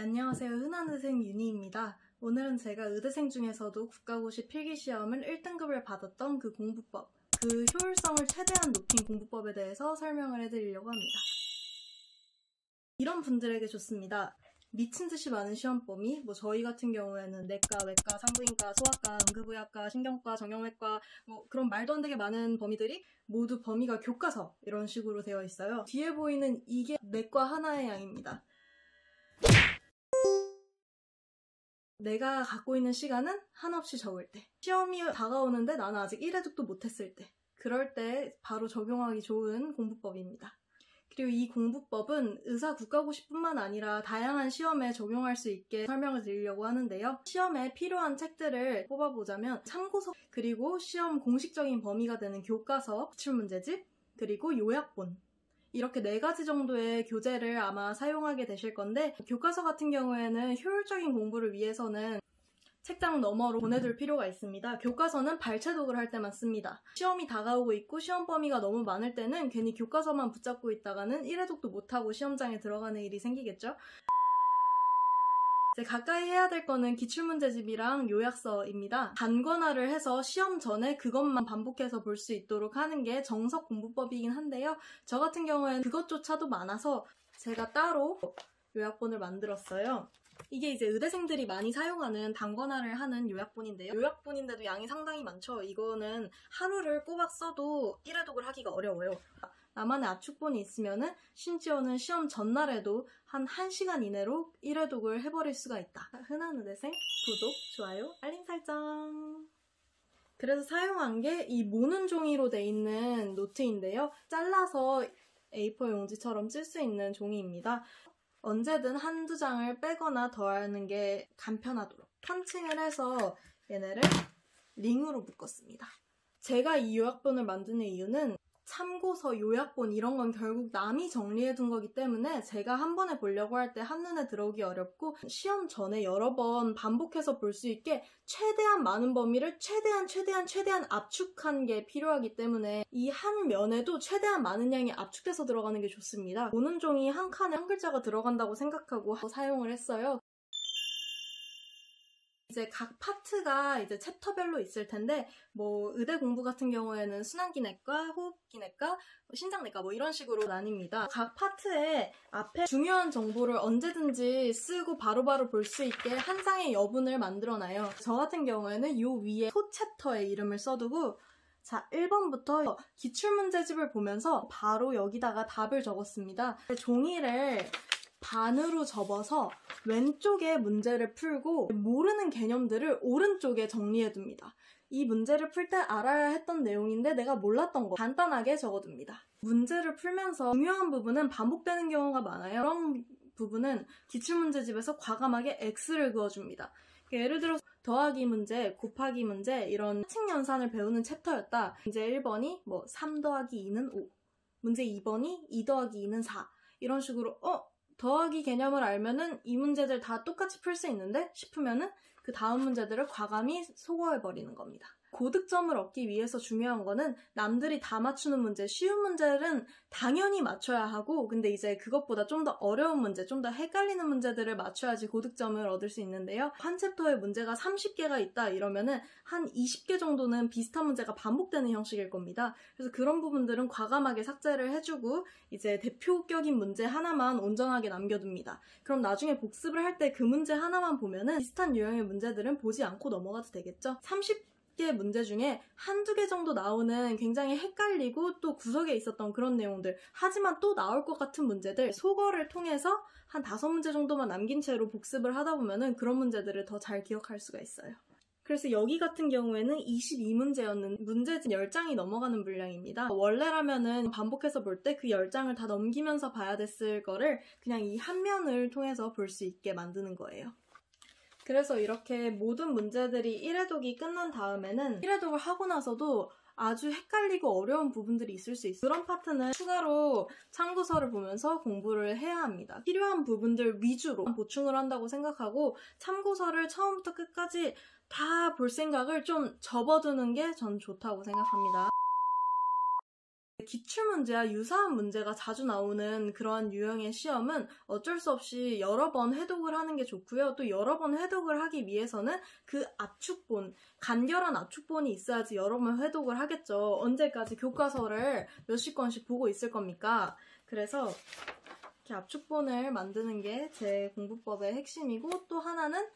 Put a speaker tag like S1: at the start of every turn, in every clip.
S1: 안녕하세요. 흔한의생 윤희입니다. 오늘은 제가 의대생 중에서도 국가고시 필기시험을 1등급을 받았던 그 공부법, 그 효율성을 최대한 높인 공부법에 대해서 설명을 해드리려고 합니다. 이런 분들에게 좋습니다. 미친듯이 많은 시험 범위, 저희 같은 경우에는 내과, 외과, 산부인과, 소아과, 응급의학과, 신경과, 정형외과 그런 말도 안 되게 많은 범위들이 모두 범위가 교과서 이런 식으로 되어 있어요. 뒤에 보이는 이게 내과 하나의 양입니다. 내가 갖고 있는 시간은 한없이 적을 때, 시험이 다가오는데 나는 아직 1회독도 못했을 때, 그럴 때 바로 적용하기 좋은 공부법입니다. 그리고 이 공부법은 의사 국가고시뿐만 아니라 다양한 시험에 적용할 수 있게 설명을 드리려고 하는데요. 시험에 필요한 책들을 뽑아보자면 참고서, 그리고 시험 공식적인 범위가 되는 교과서, 기출문제집, 그리고 요약본, 이렇게 4가지 정도의 교재를 아마 사용하게 되실 건데, 교과서 같은 경우에는 효율적인 공부를 위해서는 책장 너머로 보내둘 필요가 있습니다. 교과서는 발췌독을 할 때만 씁니다. 시험이 다가오고 있고 시험 범위가 너무 많을 때는 괜히 교과서만 붙잡고 있다가는 1회독도 못하고 시험장에 들어가는 일이 생기겠죠? 이제 가까이 해야 될 거는 기출문제집이랑 요약서입니다. 단권화를 해서 시험 전에 그것만 반복해서 볼 수 있도록 하는 게 정석 공부법이긴 한데요. 저 같은 경우에는 그것조차도 많아서 제가 따로 요약본을 만들었어요. 이게 이제 의대생들이 많이 사용하는 단권화를 하는 요약본인데요. 요약본인데도 양이 상당히 많죠. 이거는 하루를 꼬박 써도 1회독을 하기가 어려워요. 나만의 압축본이 있으면은 심지어는 시험 전날에도 한 1시간 이내로 1회독을 해버릴 수가 있다. 흔한의대생 구독, 좋아요, 알림 설정. 그래서 사용한 게 이 모는 종이로 돼 있는 노트인데요. 잘라서 A4 용지처럼 쓸 수 있는 종이입니다. 언제든 한두 장을 빼거나 더하는 게 간편하도록 펀칭을 해서 얘네를 링으로 묶었습니다. 제가 이 요약본을 만드는 이유는 참고서, 요약본 이런 건 결국 남이 정리해둔 거기 때문에 제가 한 번에 보려고 할 때 한눈에 들어오기 어렵고, 시험 전에 여러 번 반복해서 볼 수 있게 최대한 많은 범위를 최대한 압축한 게 필요하기 때문에 이 한 면에도 최대한 많은 양이 압축돼서 들어가는 게 좋습니다. 보는 종이 한 칸에 한 글자가 들어간다고 생각하고 사용을 했어요. 이제 각 파트가 이제 챕터별로 있을 텐데, 의대 공부 같은 경우에는 순환기내과, 호흡기내과, 신장내과 이런 식으로 나뉩니다. 각 파트에 앞에 중요한 정보를 언제든지 쓰고 바로바로 볼 수 있게 한 장의 여분을 만들어놔요. 저 같은 경우에는 요 위에 소 챕터의 이름을 써두고, 자, 1번부터 기출문제집을 보면서 바로 여기다가 답을 적었습니다. 종이를 반으로 접어서 왼쪽에 문제를 풀고 모르는 개념들을 오른쪽에 정리해둡니다. 이 문제를 풀 때 알아야 했던 내용인데 내가 몰랐던 거 간단하게 적어둡니다. 문제를 풀면서 중요한 부분은 반복되는 경우가 많아요. 그런 부분은 기출문제집에서 과감하게 X를 그어줍니다. 예를 들어서 더하기 문제, 곱하기 문제 이런 상층연산을 배우는 챕터였다. 문제 1번이 3 더하기 2는 5, 문제 2번이 2 더하기 2는 4, 이런 식으로 더하기 개념을 알면은 이 문제들 다 똑같이 풀 수 있는데 싶으면은 그 다음 문제들을 과감히 소거해버리는 겁니다. 고득점을 얻기 위해서 중요한 거는 남들이 다 맞추는 문제, 쉬운 문제는 당연히 맞춰야 하고, 근데 이제 그것보다 좀 더 어려운 문제, 좀 더 헷갈리는 문제들을 맞춰야지 고득점을 얻을 수 있는데요. 한 챕터에 문제가 30개가 있다 이러면은 한 20개 정도는 비슷한 문제가 반복되는 형식일 겁니다. 그래서 그런 부분들은 과감하게 삭제를 해주고 이제 대표격인 문제 하나만 온전하게 남겨둡니다. 그럼 나중에 복습을 할 때 그 문제 하나만 보면은 비슷한 유형의 문제들은 보지 않고 넘어가도 되겠죠. 30개 문제 중에 한두 개 정도 나오는 굉장히 헷갈리고 또 구석에 있었던 그런 내용들, 하지만 또 나올 것 같은 문제들 소거를 통해서 한 5문제 정도만 남긴 채로 복습을 하다 보면은 그런 문제들을 더 잘 기억할 수가 있어요. 그래서 여기 같은 경우에는 22문제였는데 문제집 10장이 넘어가는 분량입니다. 원래라면은 반복해서 볼 때 그 10장을 다 넘기면서 봐야 됐을 거를 그냥 이 한 면을 통해서 볼 수 있게 만드는 거예요. 그래서 이렇게 모든 문제들이 1회독이 끝난 다음에는 1회독을 하고 나서도 아주 헷갈리고 어려운 부분들이 있을 수 있어요. 그런 파트는 추가로 참고서를 보면서 공부를 해야 합니다. 필요한 부분들 위주로 보충을 한다고 생각하고 참고서를 처음부터 끝까지 다 볼 생각을 좀 접어두는 게 전 좋다고 생각합니다. 기출문제와 유사한 문제가 자주 나오는 그런 유형의 시험은 어쩔 수 없이 여러 번 회독을 하는 게 좋고요. 또 여러 번 회독을 하기 위해서는 그 압축본, 간결한 압축본이 있어야지 여러 번 회독을 하겠죠. 언제까지 교과서를 몇십 권씩 보고 있을 겁니까? 그래서 이렇게 압축본을 만드는 게 제 공부법의 핵심이고, 또 하나는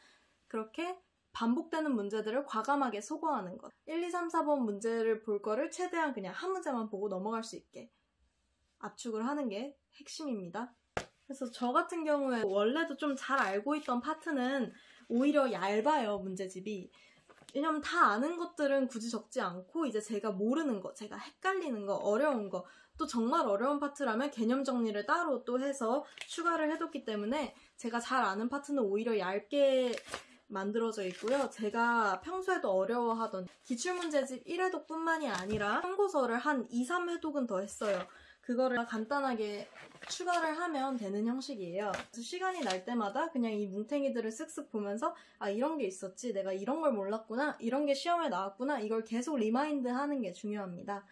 S1: 그렇게 반복되는 문제들을 과감하게 소거하는 것. 1, 2, 3, 4번 문제를 볼 거를 최대한 그냥 한 문제만 보고 넘어갈 수 있게 압축을 하는 게 핵심입니다. 그래서 저 같은 경우에 원래도 좀 잘 알고 있던 파트는 오히려 얇아요, 문제집이. 왜냐면 다 아는 것들은 굳이 적지 않고, 이제 제가 모르는 거, 제가 헷갈리는 거, 어려운 거, 또 정말 어려운 파트라면 개념 정리를 따로 또 해서 추가를 해뒀기 때문에 제가 잘 아는 파트는 오히려 얇게 만들어져 있고요. 제가 평소에도 어려워하던 기출문제집 1회독 뿐만이 아니라 참고서를 한 2, 3회독은 더 했어요. 그거를 간단하게 추가를 하면 되는 형식이에요. 그래서 시간이 날 때마다 그냥 이 뭉탱이들을 쓱쓱 보면서 아, 이런 게 있었지, 내가 이런 걸 몰랐구나, 이런 게 시험에 나왔구나, 이걸 계속 리마인드 하는 게 중요합니다.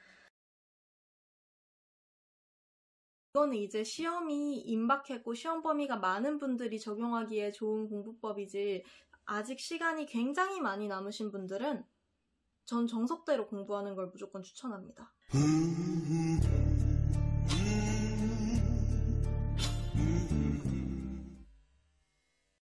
S1: 이거는 이제 시험이 임박했고 시험 범위가 많은 분들이 적용하기에 좋은 공부법이지, 아직 시간이 굉장히 많이 남으신 분들은 전 정석대로 공부하는 걸 무조건 추천합니다.